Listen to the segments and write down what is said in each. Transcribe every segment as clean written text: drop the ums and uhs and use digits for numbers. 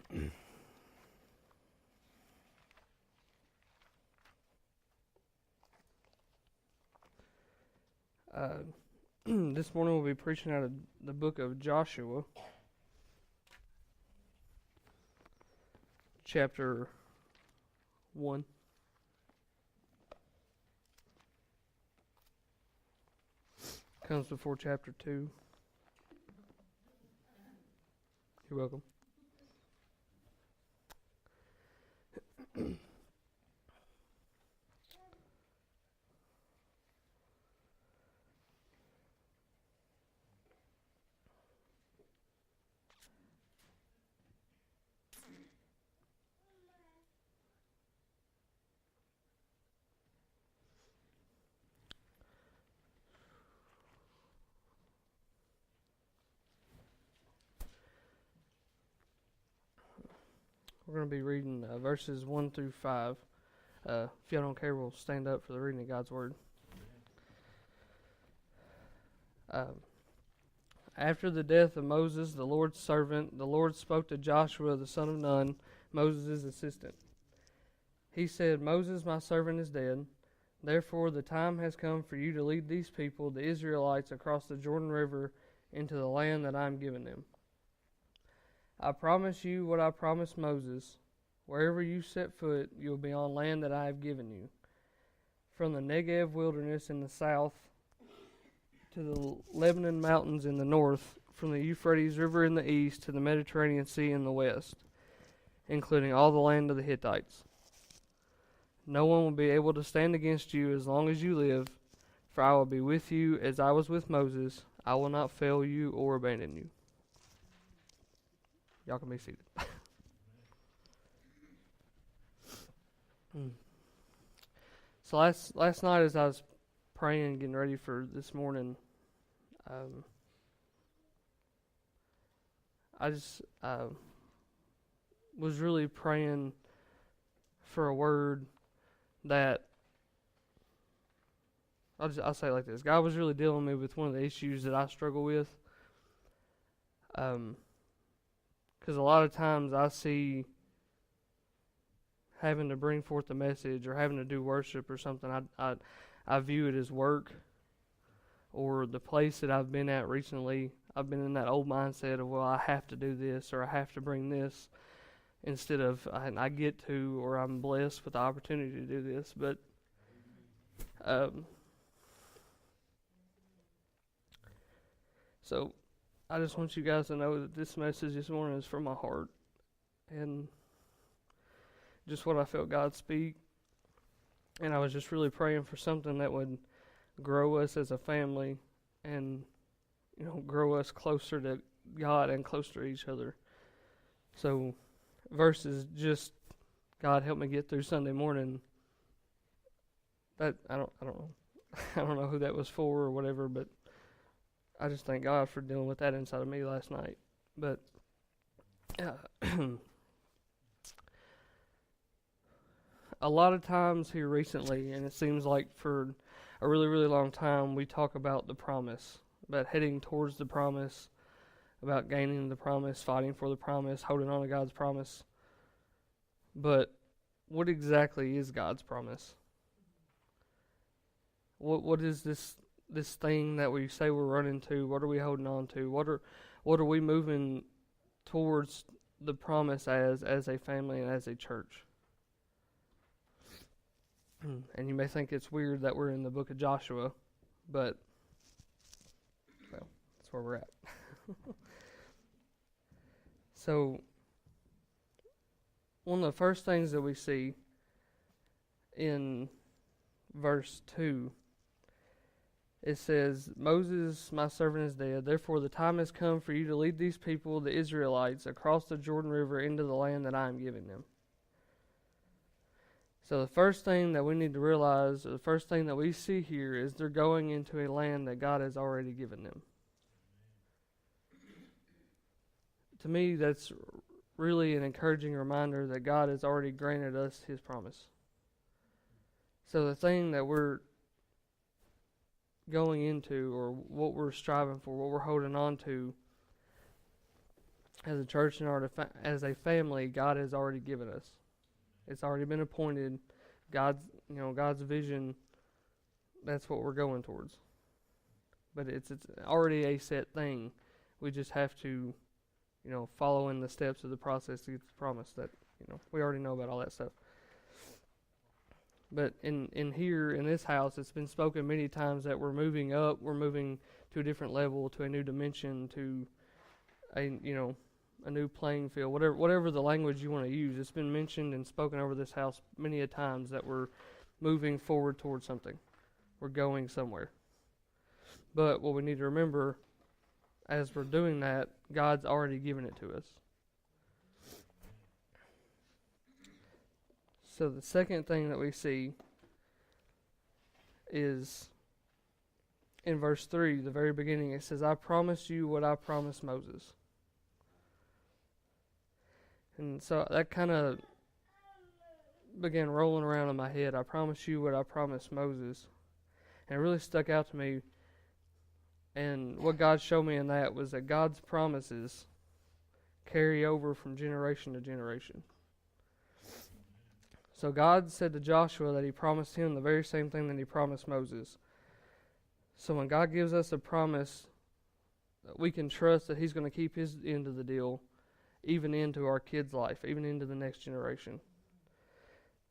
This morning we'll be preaching out of the book of Joshua, chapter 1. Comes before chapter 2. You're welcome. We're going to be reading verses 1 through 5. If y'all don't care, we'll stand up for the reading of God's Word. After the death of Moses, the Lord's servant, the Lord spoke to Joshua, the son of Nun, Moses' assistant. He said, "Moses, my servant, is dead. Therefore the time has come for you to lead these people, the Israelites, across the Jordan River into the land that I am giving them. I promise you what I promised Moses. Wherever you set foot, you will be on land that I have given you. From the Negev wilderness in the south to the Lebanon mountains in the north, from the Euphrates River in the east to the Mediterranean Sea in the west, including all the land of the Hittites. No one will be able to stand against you as long as you live, for I will be with you as I was with Moses. I will not fail you or abandon you." Y'all can be seated. So last night as I was praying, getting ready for this morning, I just was really praying for a word that I'll say it like this. God was really dealing with me with one of the issues that I struggle with. Because a lot of times I see having to bring forth the message or having to do worship or something, I view it as work. Or the place that I've been at recently, I've been in that old mindset of, well, I have to do this or I have to bring this, instead of I get to, or I'm blessed with the opportunity to do this. But so I just want you guys to know that this message this morning is from my heart and just what I felt God speak. And I was just really praying for something that would grow us as a family and, grow us closer to God and closer to each other. So versus just God help me get through Sunday morning. That I don't know. I don't know who that was for or whatever, but I just thank God for dealing with that inside of me last night. But a lot of times here recently, and it seems like for a really, really long time, we talk about the promise, about heading towards the promise, about gaining the promise, fighting for the promise, holding on to God's promise. But what exactly is God's promise? What is this thing that we say we're running to? What are we holding on to? What are we moving towards the promise as a family and as a church? And you may think it's weird that we're in the book of Joshua, but well, that's where we're at. So one of the first things that we see in verse 2, it says, "Moses, my servant, is dead. Therefore the time has come for you to lead these people, the Israelites, across the Jordan River into the land that I am giving them." So the first thing that we need to realize, or the first thing that we see here, is they're going into a land that God has already given them. To me, that's really an encouraging reminder that God has already granted us His promise. So the thing that we're going into, or what we're striving for, what we're holding on to, as a church and as a family, God has already given us. It's already been appointed. God's vision. That's what we're going towards. But it's already a set thing. We just have to, follow in the steps of the process to get the promise that, we already know about all that stuff. But in here, in this house, it's been spoken many times that we're moving up, we're moving to a different level, to a new dimension, to a new playing field, whatever the language you want to use. It's been mentioned and spoken over this house many a times that we're moving forward towards something. We're going somewhere. But what we need to remember, as we're doing that, God's already given it to us. So the second thing that we see is in verse 3, the very beginning. It says, I promise you what I promised Moses. And so that kind of began rolling around in my head. I promise you what I promised Moses. And it really stuck out to me. And what God showed me in that was that God's promises carry over from generation to generation. So God said to Joshua that he promised him the very same thing that he promised Moses. So when God gives us a promise, we can trust that he's going to keep his end of the deal, even into our kids' life, even into the next generation.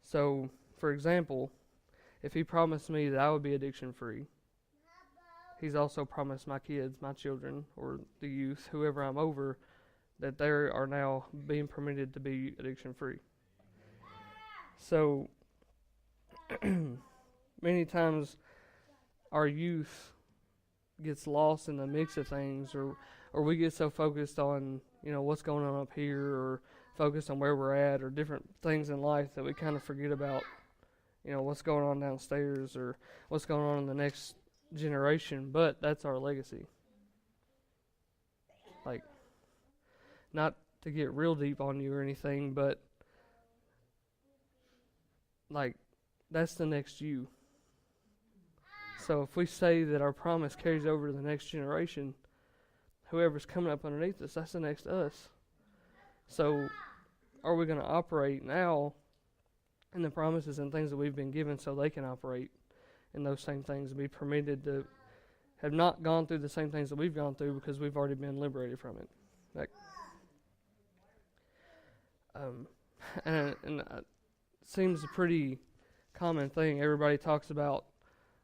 So, for example, if he promised me that I would be addiction-free, he's also promised my kids, my children, or the youth, whoever I'm over, that they are now being permitted to be addiction-free. So, many times our youth gets lost in the mix of things, or we get so focused on, what's going on up here, or focused on where we're at, or different things in life that we kind of forget about, what's going on downstairs, or what's going on in the next generation. But that's our legacy. Like, not to get real deep on you or anything, but that's the next you. So if we say that our promise carries over to the next generation, whoever's coming up underneath us, that's the next us. So are we going to operate now in the promises and things that we've been given so they can operate in those same things and be permitted to have not gone through the same things that we've gone through because we've already been liberated from it? Seems a pretty common thing. Everybody talks about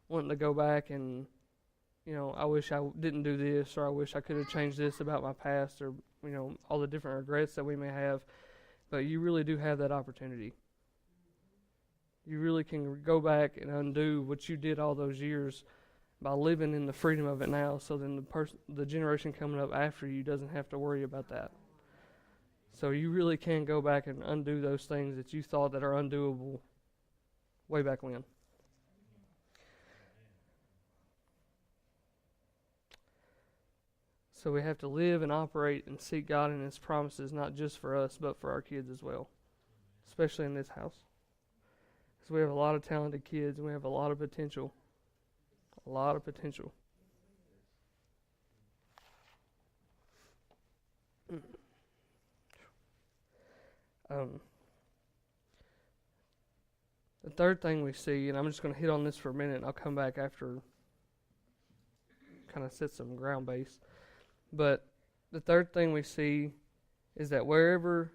wanting to go back and, I wish I didn't do this, or I wish I could have changed this about my past, or, all the different regrets that we may have. But you really do have that opportunity. You really can go back and undo what you did all those years by living in the freedom of it now, so then the generation coming up after you doesn't have to worry about that. So you really can go back and undo those things that you thought that are undoable way back when. So we have to live and operate and seek God and his promises, not just for us, but for our kids as well, especially in this house. Because we have a lot of talented kids and we have a lot of potential. A lot of potential. The third thing we see, and I'm just going to hit on this for a minute, and I'll come back after kind of set some ground base. But the third thing we see is that wherever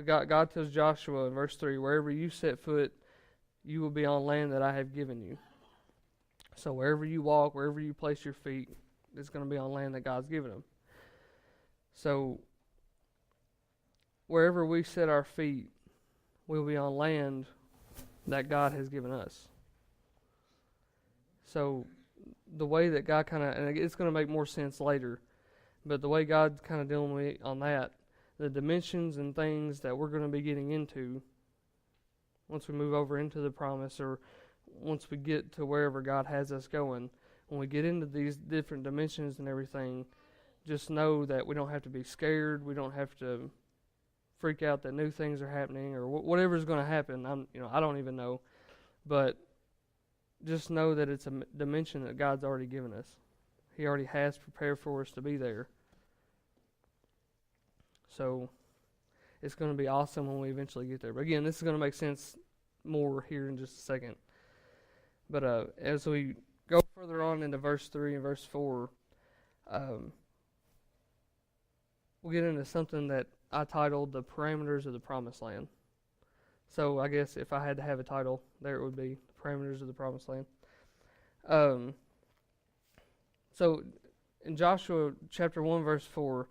God tells Joshua in verse 3, wherever you set foot, you will be on land that I have given you. So wherever you walk, wherever you place your feet, it's going to be on land that God's given them. So wherever we set our feet, we'll be on land that God has given us. So the way that God kind of, and it's going to make more sense later, but the way God's kind of dealing with me on that, the dimensions and things that we're going to be getting into once we move over into the promise, or once we get to wherever God has us going, when we get into these different dimensions and everything, just know that we don't have to be scared. We don't have to freak out that new things are happening, or whatever's going to happen. I don't even know, but just know that it's a dimension that God's already given us. He already has prepared for us to be there. So it's going to be awesome when we eventually get there. But again, this is going to make sense more here in just a second. But as we go further on into verse 3 and verse 4, we'll get into something that I titled The Parameters of the Promised Land. So I guess if I had to have a title, there it would be The Parameters of the Promised Land. So in Joshua chapter 1 verse 4,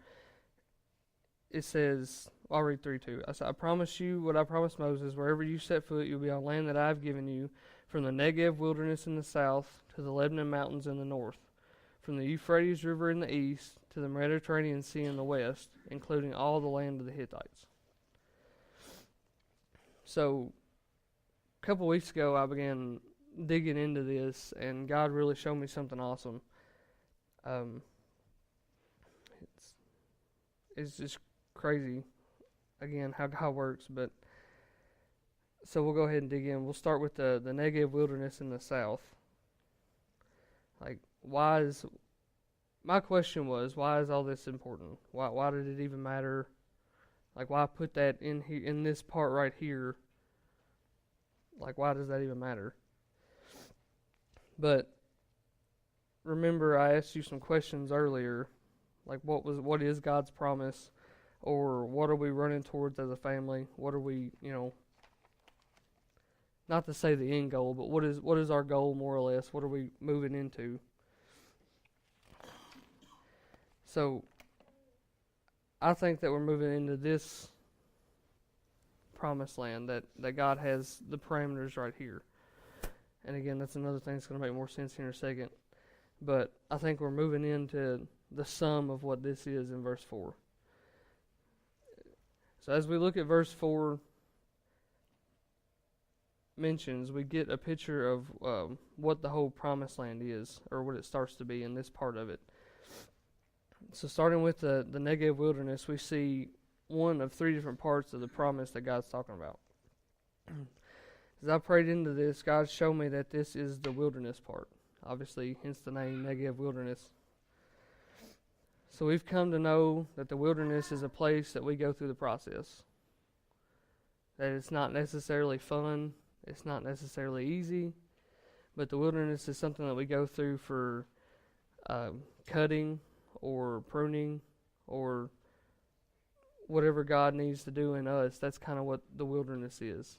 it says, I'll read 3:2. I promise you what I promised Moses, wherever you set foot, you'll be on land that I have given you, from the Negev wilderness in the south to the Lebanon mountains in the north, from the Euphrates River in the east to the Mediterranean Sea in the west, including all the land of the Hittites. So, a couple weeks ago, I began digging into this, and God really showed me something awesome. It's just crazy, again, how God works. But so we'll go ahead and dig in. We'll start with the Negev wilderness in the south. Like, my question was, why is all this important? Why did it even matter? Like, why put that in here, in this part right here? Like, why does that even matter? But remember, I asked you some questions earlier, like what is God's promise, or what are we running towards as a family? What are we, not to say the end goal, but what is our goal more or less? What are we moving into? So I think that we're moving into this promised land that God has the parameters right here. And again, that's another thing that's going to make more sense here in a second. But I think we're moving into the sum of what this is in verse 4. So as we look at verse 4 mentions, we get a picture of what the whole promised land is, or what it starts to be in this part of it. So starting with the Negev wilderness, we see one of three different parts of the promise that God's talking about. As I prayed into this, God showed me that this is the wilderness part. Obviously, hence the name Negev wilderness. So we've come to know that the wilderness is a place that we go through the process. That it's not necessarily fun, it's not necessarily easy, but the wilderness is something that we go through for cutting or pruning or whatever God needs to do in us. That's kind of what the wilderness is.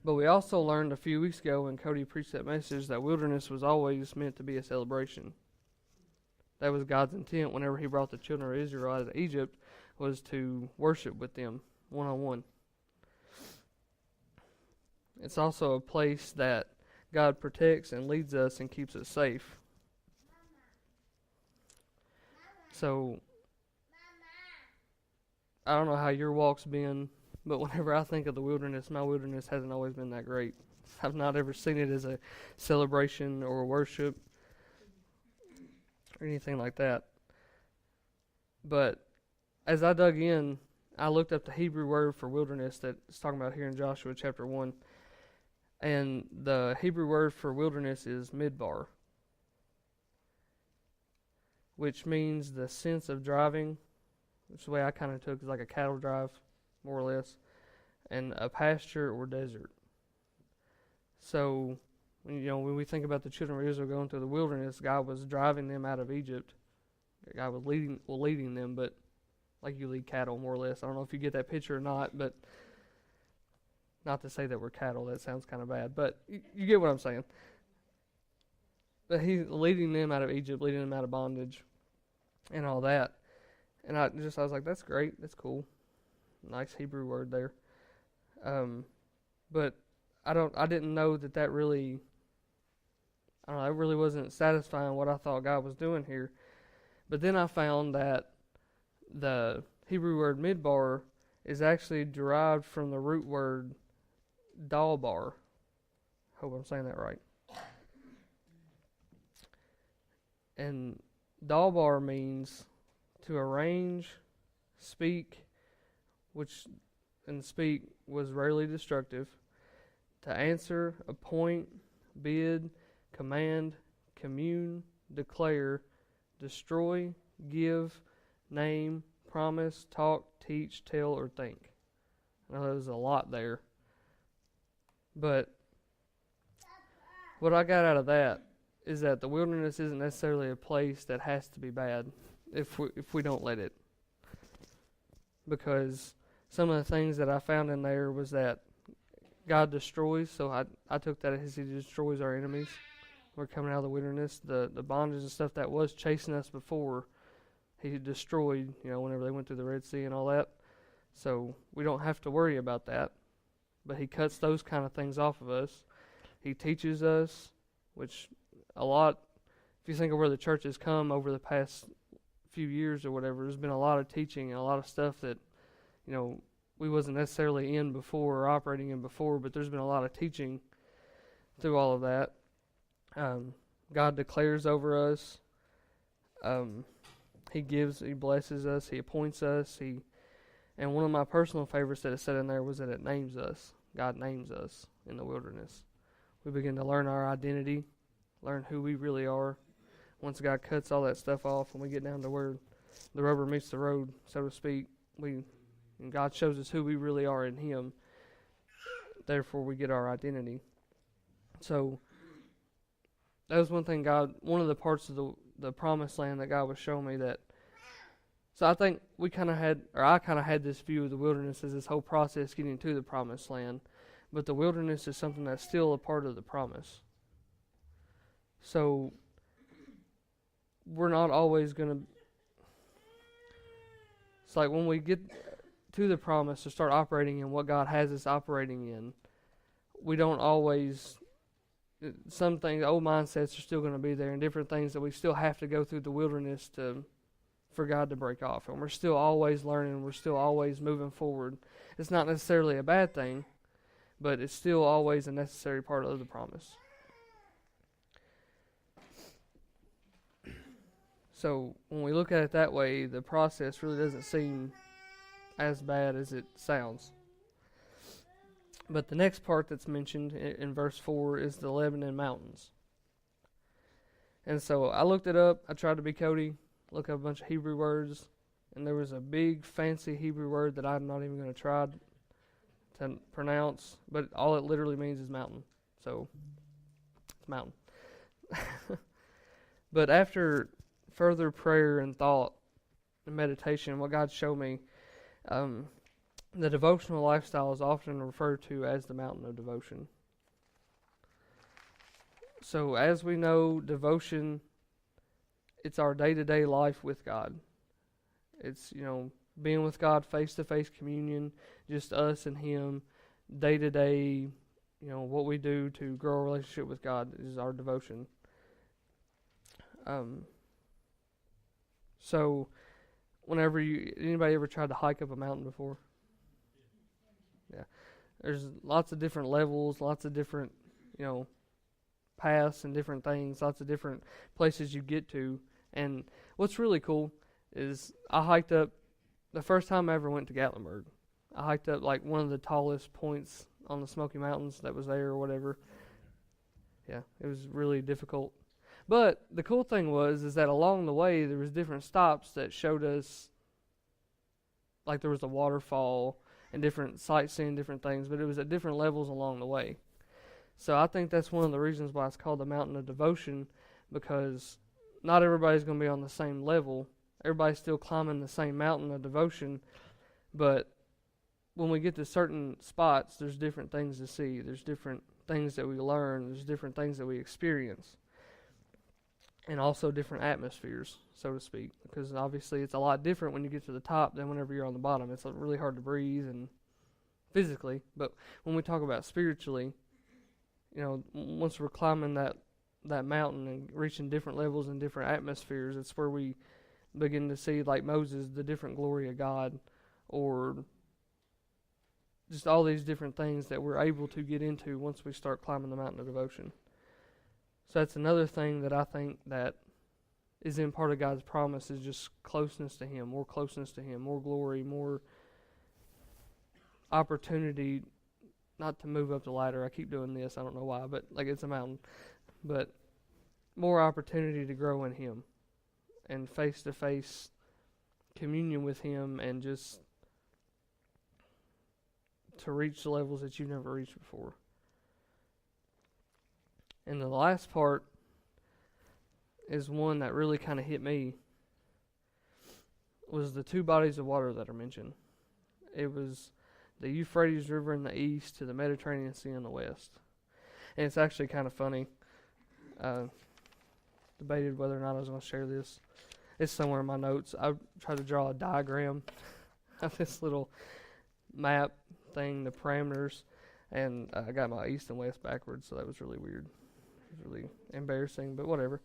But we also learned a few weeks ago when Cody preached that message that wilderness was always meant to be a celebration. That was God's intent whenever he brought the children of Israel out of Egypt, was to worship with them one-on-one. It's also a place that God protects and leads us and keeps us safe. So, I don't know how your walk's been, but whenever I think of the wilderness, my wilderness hasn't always been that great. I've not ever seen it as a celebration or a worship or anything like that. But as I dug in, I looked up the Hebrew word for wilderness that it's talking about here in Joshua chapter 1. And the Hebrew word for wilderness is midbar, which means the sense of driving, which is the way I kind of took is like a cattle drive, more or less, and a pasture or desert. So, when we think about the children of Israel going through the wilderness, God was driving them out of Egypt. God was leading them, but like you lead cattle, more or less. I don't know if you get that picture or not, but not to say that we're cattle. That sounds kind of bad, but you get what I'm saying. But he's leading them out of Egypt, leading them out of bondage, and all that. And I was like, that's great, that's cool, nice Hebrew word there. But I didn't know that really. I don't know. It really wasn't satisfying what I thought God was doing here. But then I found that the Hebrew word midbar is actually derived from the root word dalbar. Hope I'm saying that right. And dalbar means to arrange, speak, and speak was rarely destructive, to answer, appoint, bid, command, commune, declare, destroy, give, name, promise, talk, teach, tell, or think. I know there's a lot there. But what I got out of that is that the wilderness isn't necessarily a place that has to be bad if we don't let it. Because some of the things that I found in there was that God destroys, so I took that as He destroys our enemies. We're coming out of the wilderness. The bondage and stuff that was chasing us before, He destroyed, whenever they went through the Red Sea and all that. So we don't have to worry about that. But He cuts those kind of things off of us. He teaches us, which a lot, if you think of where the church has come over the past few years or whatever, there's been a lot of teaching and a lot of stuff that, we wasn't necessarily in before or operating in before, but there's been a lot of teaching through all of that. God declares over us. He blesses us, He appoints us, and one of my personal favorites that it said in there was that it names us. God names us in the wilderness. We begin to learn our identity, learn who we really are. Once God cuts all that stuff off and we get down to where the rubber meets the road, so to speak, and God shows us who we really are in Him. Therefore, we get our identity. So that was one of the parts of the promised land that God was showing me that. So I think I kind of had this view of the wilderness as this whole process getting to the promised land. But the wilderness is something that's still a part of the promise. So we're not always going to. It's like when we get to the promise to start operating in what God has us operating in, we don't always. Some things, old mindsets are still going to be there, and different things that we still have to go through the wilderness for God to break off. And we're still always learning. We're still always moving forward. It's not necessarily a bad thing, but it's still always a necessary part of the promise. So when we look at it that way, the process really doesn't seem as bad as it sounds. But the next part that's mentioned in verse 4 is the Lebanon Mountains. And so I looked it up. I tried to be Cody, look up a bunch of Hebrew words, and there was a big fancy Hebrew word that I'm not even going to try to pronounce, but all it literally means is mountain. So it's mountain. But after further prayer and thought and meditation, what God showed me, the devotional lifestyle is often referred to as the mountain of devotion. So as we know, devotion, it's our day-to-day life with God. It's, being with God, face-to-face communion, just us and Him, day-to-day, what we do to grow a relationship with God is our devotion. So whenever anybody ever tried to hike up a mountain before? Yeah. There's lots of different levels, lots of different, paths and different things, lots of different places you get to. And what's really cool is I hiked up, the first time I ever went to Gatlinburg, I hiked up like one of the tallest points on the Smoky Mountains that was there or whatever. Yeah, it was really difficult. But the cool thing is that along the way there was different stops that showed us, like there was a waterfall and different sightseeing, different things, but it was at different levels along the way. So I think that's one of the reasons why it's called the Mountain of Devotion, because not everybody's going to be on the same level. Everybody's still climbing the same mountain of devotion, but when we get to certain spots, there's different things to see. There's different things that we learn. There's different things that we experience. And also different atmospheres, so to speak, because obviously it's a lot different when you get to the top than whenever you're on the bottom. It's really hard to breathe and physically, but when we talk about spiritually, once we're climbing that mountain and reaching different levels and different atmospheres, it's where we begin to see, like Moses, the different glory of God, or just all these different things that we're able to get into once we start climbing the mountain of devotion. So that's another thing that I think that is in part of God's promise, is just closeness to Him, more glory, more opportunity, not to move up the ladder. I keep doing this, I don't know why, but like it's a mountain. But more opportunity to grow in Him and face-to-face communion with Him and just to reach the levels that you've never reached before. And the last part is one that really kind of hit me, was the two bodies of water that are mentioned. It was the Euphrates River in the east to the Mediterranean Sea in the west. And it's actually kind of funny. Debated whether or not I was going to share this. It's somewhere in my notes. I tried to draw a diagram of this little map thing, the parameters, and I got my east and west backwards, so that was really weird. It was really embarrassing, but whatever.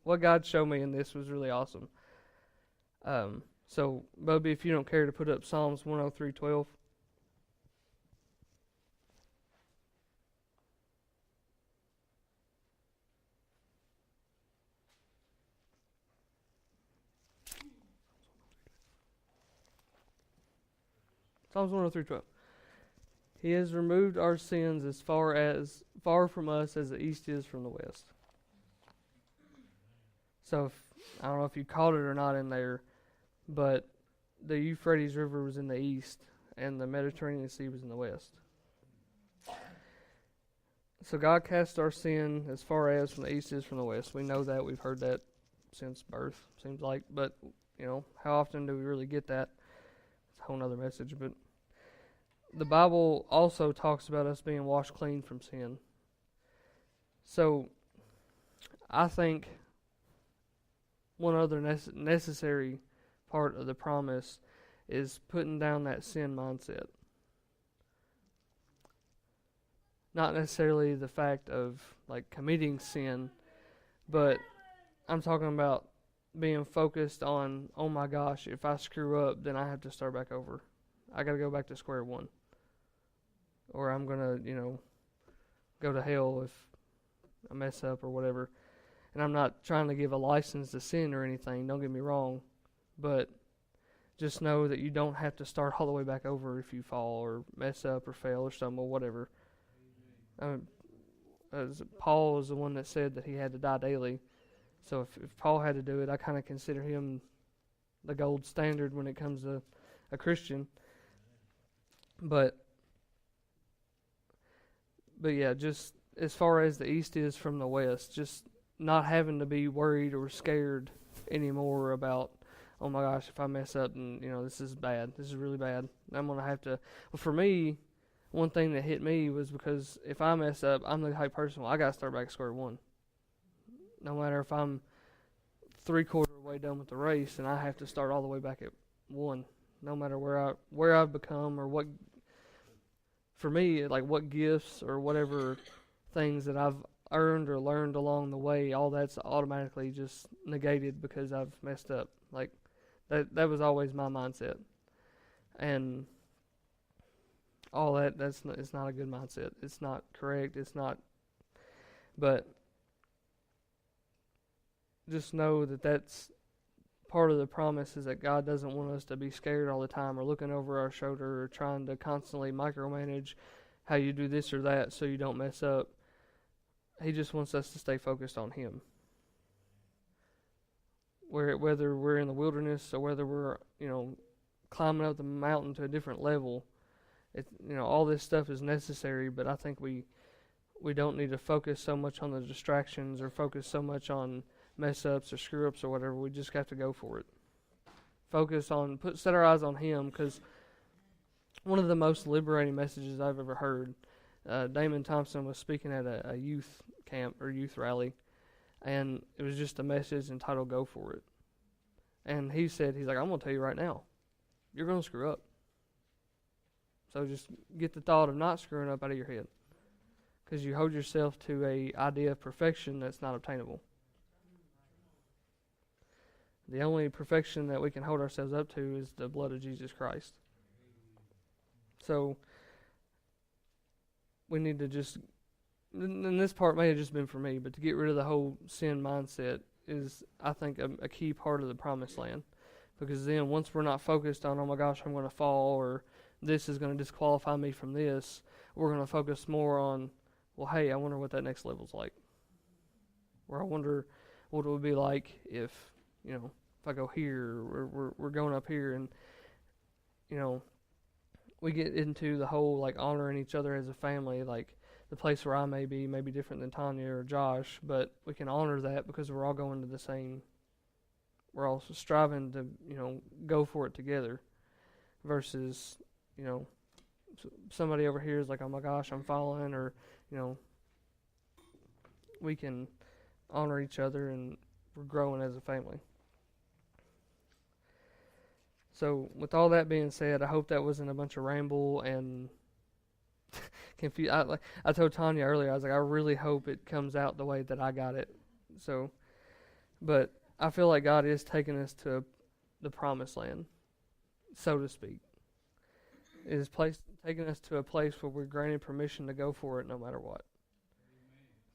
What God showed me in this was really awesome. So, Bubby, if you don't care to put up Psalms 103:12. Psalms 103:12. He has removed our sins as far from us as the east is from the west. So, I don't know if you caught it or not in there, but the Euphrates River was in the east, and the Mediterranean Sea was in the west. So God cast our sin as far as from the east is from the west. We know that. We've heard that since birth, seems like. But, how often do we really get that? It's a whole other message. But the Bible also talks about us being washed clean from sin. So I think one other necessary part of the promise is putting down that sin mindset. Not necessarily the fact of committing sin, but I'm talking about being focused on, oh my gosh, if I screw up, then I have to start back over. I got to go back to square one. Or I'm going to, go to hell if I mess up or whatever. And I'm not trying to give a license to sin or anything, don't get me wrong. But just know that you don't have to start all the way back over if you fall or mess up or fail or stumble, whatever. Paul was the one that said that he had to die daily. So if Paul had to do it, I kind of consider him the gold standard when it comes to a Christian. But yeah, just as far as the east is from the west, just not having to be worried or scared anymore about, oh my gosh, if I mess up, and this is bad. This is really bad. I'm gonna have to. Well, for me, one thing that hit me was because if I mess up, I'm the type person. Well, I gotta start back at square one. No matter if I'm 3/4 way done with the race, and I have to start all the way back at one. No matter where I've become or what. For me, what gifts or whatever things that I've earned or learned along the way, all that's automatically just negated because I've messed up. That was always my mindset. And all it's not a good mindset. It's not correct. It's not. But just know that that's part of the promise, is that God doesn't want us to be scared all the time or looking over our shoulder or trying to constantly micromanage how you do this or that so you don't mess up. He just wants us to stay focused on Him. Whether we're in the wilderness or whether we're, climbing up the mountain to a different level, all this stuff is necessary, but I think we don't need to focus so much on the distractions or focus so much on mess ups or screw ups or whatever. We just have to go for it. Set our eyes on Him, because one of the most liberating messages I've ever heard, Damon Thompson was speaking at a youth camp or youth rally, and it was just a message entitled "Go For It." And he's like, I'm going to tell you right now, you're going to screw up. So just get the thought of not screwing up out of your head, because you hold yourself to a idea of perfection that's not obtainable. The only perfection that we can hold ourselves up to is the blood of Jesus Christ. So we need to just, and this part may have just been for me, but to get rid of the whole sin mindset is, I think, a key part of the promised land. Because then once we're not focused on, oh my gosh, I'm going to fall, or this is going to disqualify me from this, we're going to focus more on, well, hey, I wonder what that next level's like. Or I wonder what it would be like if, if I go here, or we're going up here, and, we get into the whole, like, honoring each other as a family. Like, the place where I may be different than Tanya or Josh, but we can honor that because we're all going to the same, we're all striving to, go for it together, versus, somebody over here is like, oh my gosh, I'm falling, or, we can honor each other, and we're growing as a family. So, with all that being said, I hope that wasn't a bunch of ramble and confused. I told Tanya earlier, I was like, I really hope it comes out the way that I got it. So, but I feel like God is taking us to the promised land, so to speak. It is taking us to a place where we're granted permission to go for it no matter what.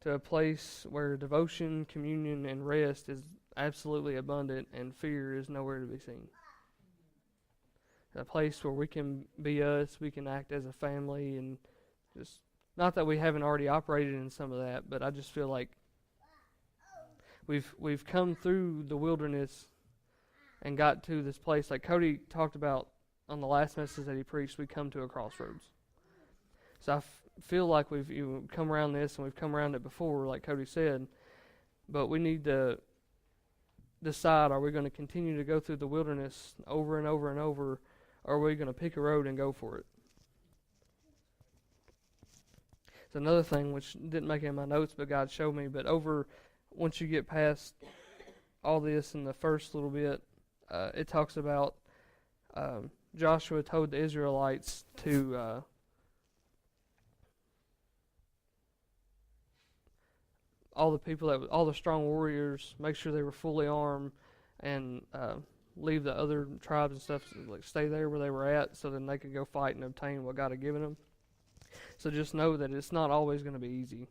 To a place where devotion, communion, and rest is absolutely abundant, and fear is nowhere to be seen. A place where we can be us, we can act as a family, and just, not that we haven't already operated in some of that, but I just feel like we've come through the wilderness and got to this place. Like Cody talked about on the last message that he preached, we come to a crossroads. So I feel like we've come around this, and we've come around it before, like Cody said, but we need to decide, are we going to continue to go through the wilderness over and over and over, or are we going to pick a road and go for it? It's another thing which didn't make it in my notes, but God showed me, but once you get past all this in the first little bit, it talks about Joshua told the Israelites to all the strong warriors, make sure they were fully armed, and leave the other tribes and stuff, like stay there where they were at, so then they could go fight and obtain what God had given them. So just know that it's not always going to be easy.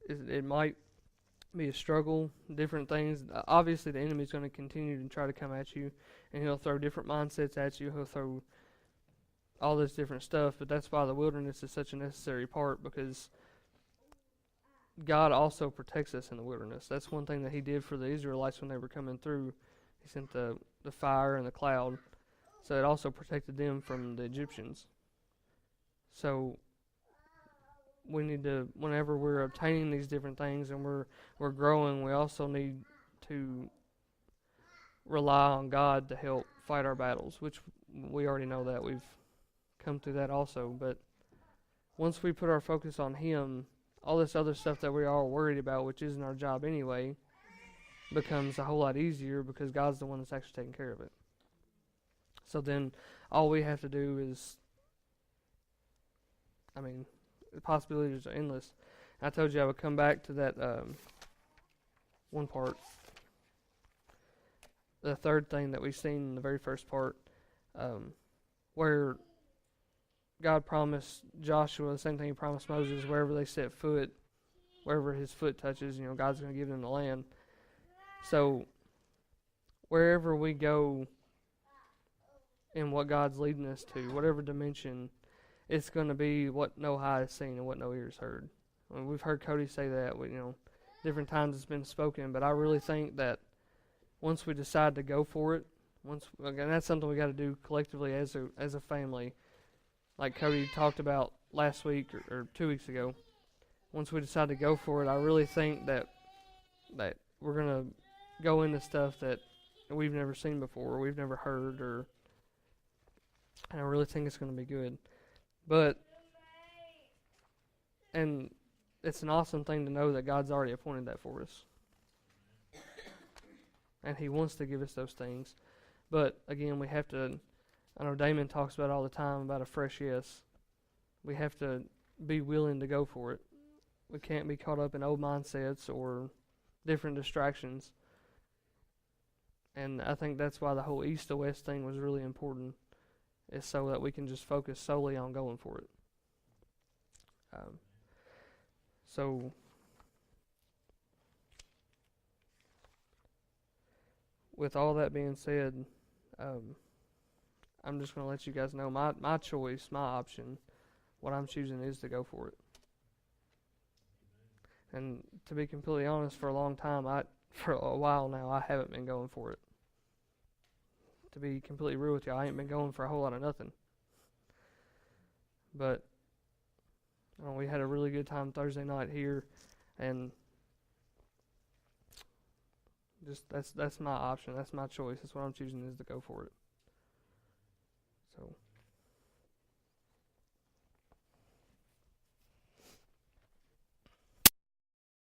It might be a struggle, different things. Obviously, the enemy's going to continue to try to come at you, and he'll throw different mindsets at you. He'll throw all this different stuff, but that's why the wilderness is such a necessary part, because God also protects us in the wilderness. That's one thing that he did for the Israelites when they were coming through. He sent the fire and the cloud, so it also protected them from the Egyptians. So we need to, whenever we're obtaining these different things and we're growing, we also need to rely on God to help fight our battles, which we already know that. We've come through that also. But once we put our focus on him, all this other stuff that we're all worried about, which isn't our job anyway, becomes a whole lot easier because God's the one that's actually taking care of it. So then all we have to do is, the possibilities are endless. I told you I would come back to that one part. The third thing that we've seen in the very first part, where God promised Joshua the same thing he promised Moses, wherever they set foot, wherever his foot touches, God's going to give them the land. So wherever we go in what God's leading us to, whatever dimension, it's going to be what no eye has seen and what no ear has heard. We've heard Cody say that. Different times it's been spoken, but I really think that once we decide to go for it, and that's something we got to do collectively as a family, like Cody talked about last week or 2 weeks ago. Once we decide to go for it, I really think that we're going to go into stuff that we've never seen before, or we've never heard, and I really think it's going to be good. And it's an awesome thing to know that God's already appointed that for us. And he wants to give us those things. But again, we have to, I know Damon talks about it all the time about a fresh yes. We have to be willing to go for it. We can't be caught up in old mindsets or different distractions. And I think that's why the whole east to west thing was really important, is so that we can just focus solely on going for it. So with all that being said, I'm just going to let you guys know my choice, my option, what I'm choosing is to go for it. And to be completely honest, for a long time, for a while now, I haven't been going for it. To be completely real with you, I ain't been going for a whole lot of nothing. But we had a really good time Thursday night here, and just that's my option. That's my choice. That's what I'm choosing, is to go for it. So